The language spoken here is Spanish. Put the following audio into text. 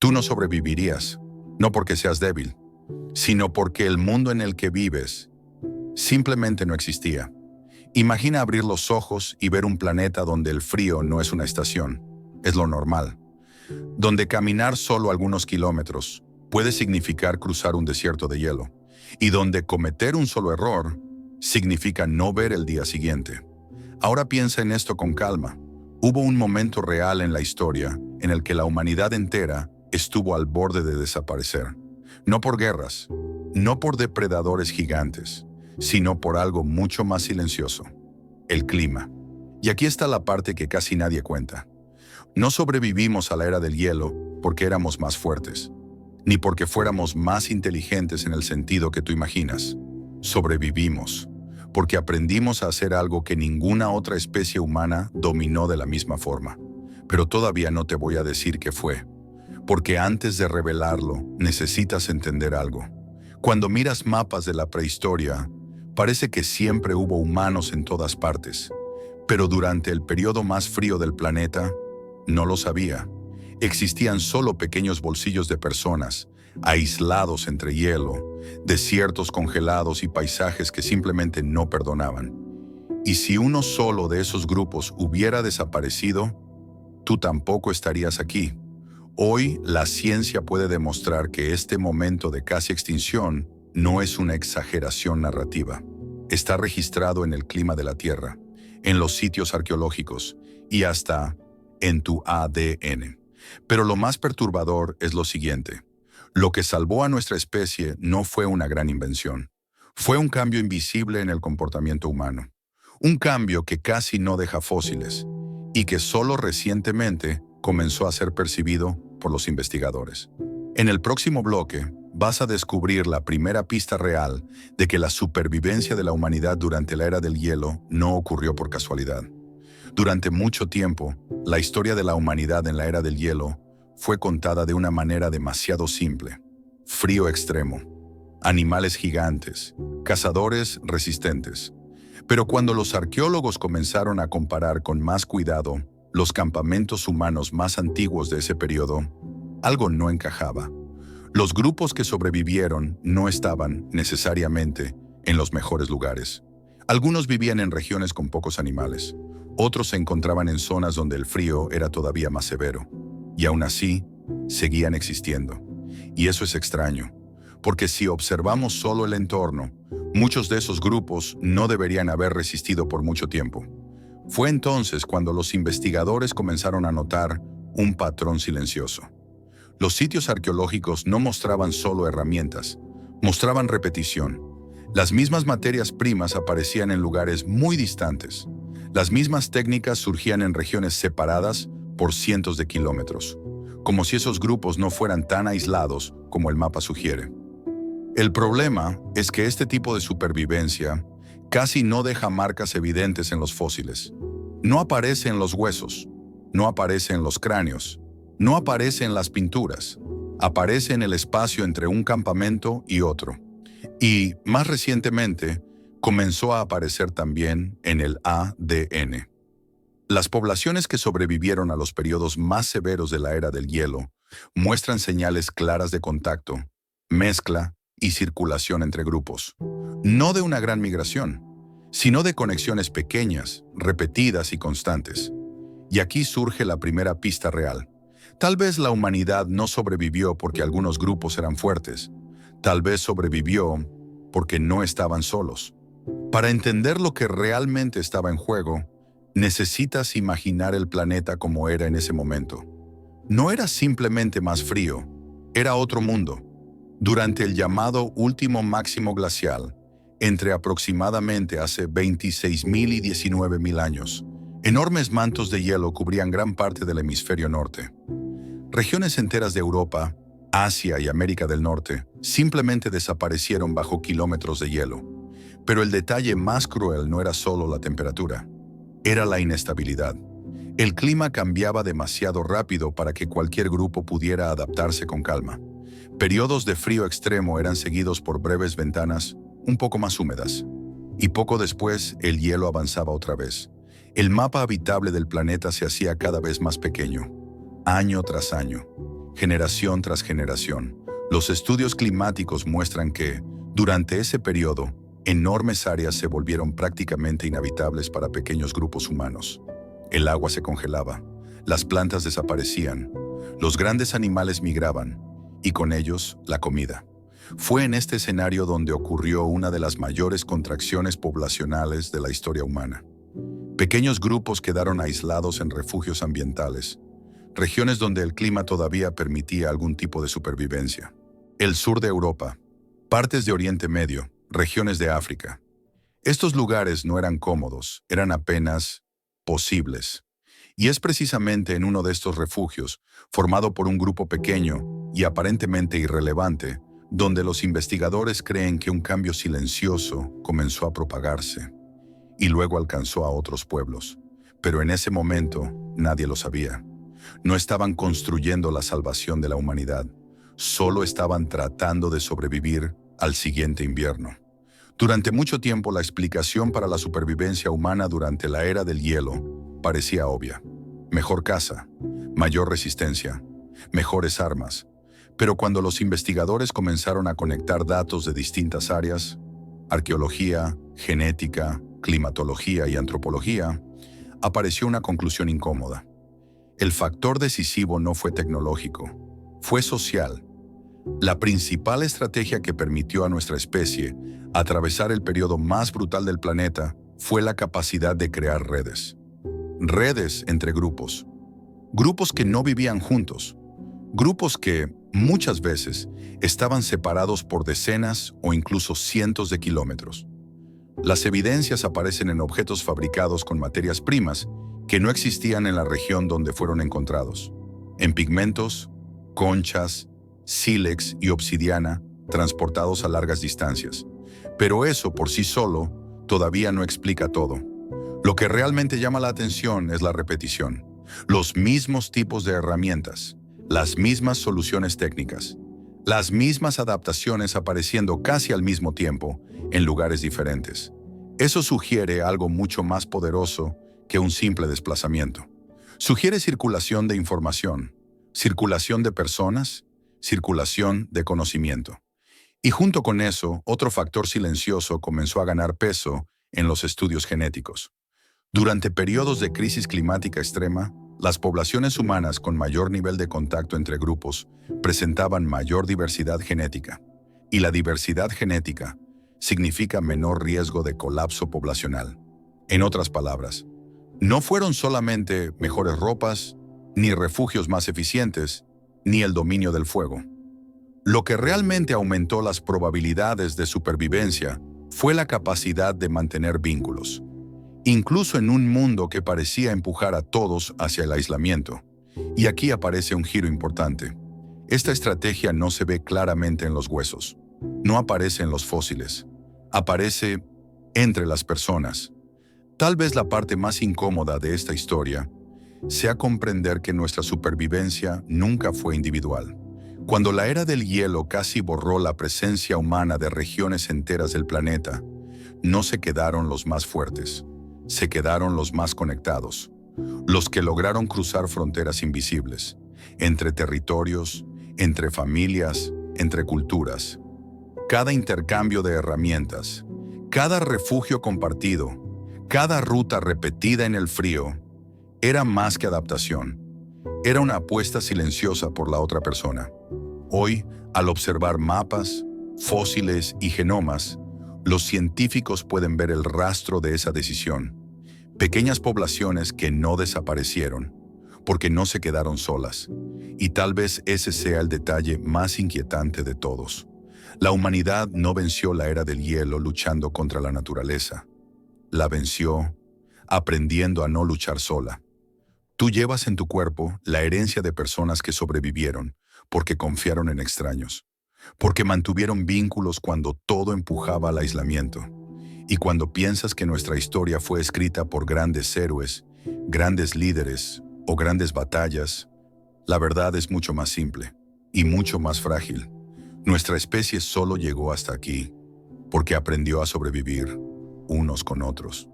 Tú no sobrevivirías, no porque seas débil, sino porque el mundo en el que vives simplemente no existía. Imagina abrir los ojos y ver un planeta donde el frío no es una estación, es lo normal, donde caminar solo algunos kilómetros puede significar cruzar un desierto de hielo, y donde cometer un solo error significa no ver el día siguiente. Ahora piensa en esto con calma. Hubo un momento real en la historia en el que la humanidad entera estuvo al borde de desaparecer. No por guerras, no por depredadores gigantes, sino por algo mucho más silencioso: el clima. Y aquí está la parte que casi nadie cuenta. No sobrevivimos a la era del hielo porque éramos más fuertes, ni porque fuéramos más inteligentes en el sentido que tú imaginas. Sobrevivimos porque aprendimos a hacer algo que ninguna otra especie humana dominó de la misma forma. Pero todavía no te voy a decir qué fue, porque antes de revelarlo necesitas entender algo. Cuando miras mapas de la prehistoria, parece que siempre hubo humanos en todas partes, pero durante el periodo más frío del planeta, no lo sabía. Existían solo pequeños bolsillos de personas, aislados entre hielo, desiertos congelados y paisajes que simplemente no perdonaban. Y si uno solo de esos grupos hubiera desaparecido, tú tampoco estarías aquí. Hoy la ciencia puede demostrar que este momento de casi extinción no es una exageración narrativa. Está registrado en el clima de la Tierra, en los sitios arqueológicos y hasta en tu ADN. Pero lo más perturbador es lo siguiente: lo que salvó a nuestra especie no fue una gran invención. Fue un cambio invisible en el comportamiento humano. Un cambio que casi no deja fósiles y que solo recientemente comenzó a ser percibido por los investigadores. En el próximo bloque vas a descubrir la primera pista real de que la supervivencia de la humanidad durante la era del hielo no ocurrió por casualidad. Durante mucho tiempo, la historia de la humanidad en la era del hielo fue contada de una manera demasiado simple: frío extremo, animales gigantes, cazadores resistentes. Pero cuando los arqueólogos comenzaron a comparar con más cuidado los campamentos humanos más antiguos de ese periodo, algo no encajaba. Los grupos que sobrevivieron no estaban necesariamente en los mejores lugares. Algunos vivían en regiones con pocos animales, otros se encontraban en zonas donde el frío era todavía más severo, y aún así seguían existiendo. Y eso es extraño, porque si observamos solo el entorno, muchos de esos grupos no deberían haber resistido por mucho tiempo. Fue entonces cuando los investigadores comenzaron a notar un patrón silencioso. Los sitios arqueológicos no mostraban solo herramientas, mostraban repetición. Las mismas materias primas aparecían en lugares muy distantes. Las mismas técnicas surgían en regiones separadas por cientos de kilómetros, como si esos grupos no fueran tan aislados como el mapa sugiere. El problema es que este tipo de supervivencia casi no deja marcas evidentes en los fósiles. No aparece en los huesos, no aparece en los cráneos, no aparece en las pinturas, aparece en el espacio entre un campamento y otro. Y, más recientemente, comenzó a aparecer también en el ADN. Las poblaciones que sobrevivieron a los periodos más severos de la era del hielo muestran señales claras de contacto, mezcla y circulación entre grupos. No de una gran migración, sino de conexiones pequeñas, repetidas y constantes. Y aquí surge la primera pista real. Tal vez la humanidad no sobrevivió porque algunos grupos eran fuertes. Tal vez sobrevivió porque no estaban solos. Para entender lo que realmente estaba en juego, necesitas imaginar el planeta como era en ese momento. No era simplemente más frío, era otro mundo. Durante el llamado último máximo glacial, entre aproximadamente hace 26.000 y 19.000 años, enormes mantos de hielo cubrían gran parte del hemisferio norte. Regiones enteras de Europa, Asia y América del Norte simplemente desaparecieron bajo kilómetros de hielo. Pero el detalle más cruel no era solo la temperatura, era la inestabilidad. El clima cambiaba demasiado rápido para que cualquier grupo pudiera adaptarse con calma. Periodos de frío extremo eran seguidos por breves ventanas un poco más húmedas. Y poco después, el hielo avanzaba otra vez. El mapa habitable del planeta se hacía cada vez más pequeño, año tras año. generación tras generación. Los estudios climáticos muestran que, durante ese periodo, enormes áreas se volvieron prácticamente inhabitables para pequeños grupos humanos. El agua se congelaba, las plantas desaparecían, los grandes animales migraban, y con ellos la comida. Fue en este escenario donde ocurrió una de las mayores contracciones poblacionales de la historia humana. Pequeños grupos quedaron aislados en refugios ambientales, regiones donde el clima todavía permitía algún tipo de supervivencia. El sur de Europa, partes de Oriente Medio, regiones de África. Estos lugares no eran cómodos, eran apenas posibles. Y es precisamente en uno de estos refugios, formado por un grupo pequeño y aparentemente irrelevante, donde los investigadores creen que un cambio silencioso comenzó a propagarse y luego alcanzó a otros pueblos. Pero en ese momento nadie lo sabía. No estaban construyendo la salvación de la humanidad, solo estaban tratando de sobrevivir al siguiente invierno. Durante mucho tiempo la explicación para la supervivencia humana durante la era del hielo parecía obvia. Mejor caza, mayor resistencia, mejores armas. Pero cuando los investigadores comenzaron a conectar datos de distintas áreas, arqueología, genética, climatología y antropología, apareció una conclusión incómoda. El factor decisivo no fue tecnológico, fue social. La principal estrategia que permitió a nuestra especie atravesar el periodo más brutal del planeta fue la capacidad de crear redes. Redes entre grupos. Grupos que no vivían juntos. Grupos que, muchas veces, estaban separados por decenas o incluso cientos de kilómetros. Las evidencias aparecen en objetos fabricados con materias primas que no existían en la región donde fueron encontrados. En pigmentos, conchas, sílex y obsidiana transportados a largas distancias. Pero eso por sí solo todavía no explica todo. Lo que realmente llama la atención es la repetición. Los mismos tipos de herramientas, las mismas soluciones técnicas, las mismas adaptaciones apareciendo casi al mismo tiempo en lugares diferentes. Eso sugiere algo mucho más poderoso que un simple desplazamiento. Sugiere circulación de información, circulación de personas, circulación de conocimiento. Y junto con eso, otro factor silencioso comenzó a ganar peso en los estudios genéticos. Durante periodos de crisis climática extrema, las poblaciones humanas con mayor nivel de contacto entre grupos presentaban mayor diversidad genética. Y la diversidad genética significa menor riesgo de colapso poblacional. En otras palabras, no fueron solamente mejores ropas, ni refugios más eficientes, ni el dominio del fuego. Lo que realmente aumentó las probabilidades de supervivencia fue la capacidad de mantener vínculos. Incluso en un mundo que parecía empujar a todos hacia el aislamiento. Y aquí aparece un giro importante. Esta estrategia no se ve claramente en los huesos, no aparece en los fósiles, aparece entre las personas. Tal vez la parte más incómoda de esta historia sea comprender que nuestra supervivencia nunca fue individual. Cuando la era del hielo casi borró la presencia humana de regiones enteras del planeta, no se quedaron los más fuertes. Se quedaron los más conectados, los que lograron cruzar fronteras invisibles, entre territorios, entre familias, entre culturas. Cada intercambio de herramientas, cada refugio compartido, cada ruta repetida en el frío, era más que adaptación. Era una apuesta silenciosa por la otra persona. Hoy, al observar mapas, fósiles y genomas, los científicos pueden ver el rastro de esa decisión. Pequeñas poblaciones que no desaparecieron, porque no se quedaron solas. Y tal vez ese sea el detalle más inquietante de todos. La humanidad no venció la era del hielo luchando contra la naturaleza. La venció aprendiendo a no luchar sola. Tú llevas en tu cuerpo la herencia de personas que sobrevivieron porque confiaron en extraños, porque mantuvieron vínculos cuando todo empujaba al aislamiento. Y cuando piensas que nuestra historia fue escrita por grandes héroes, grandes líderes o grandes batallas, la verdad es mucho más simple y mucho más frágil. Nuestra especie solo llegó hasta aquí porque aprendió a sobrevivir unos con otros.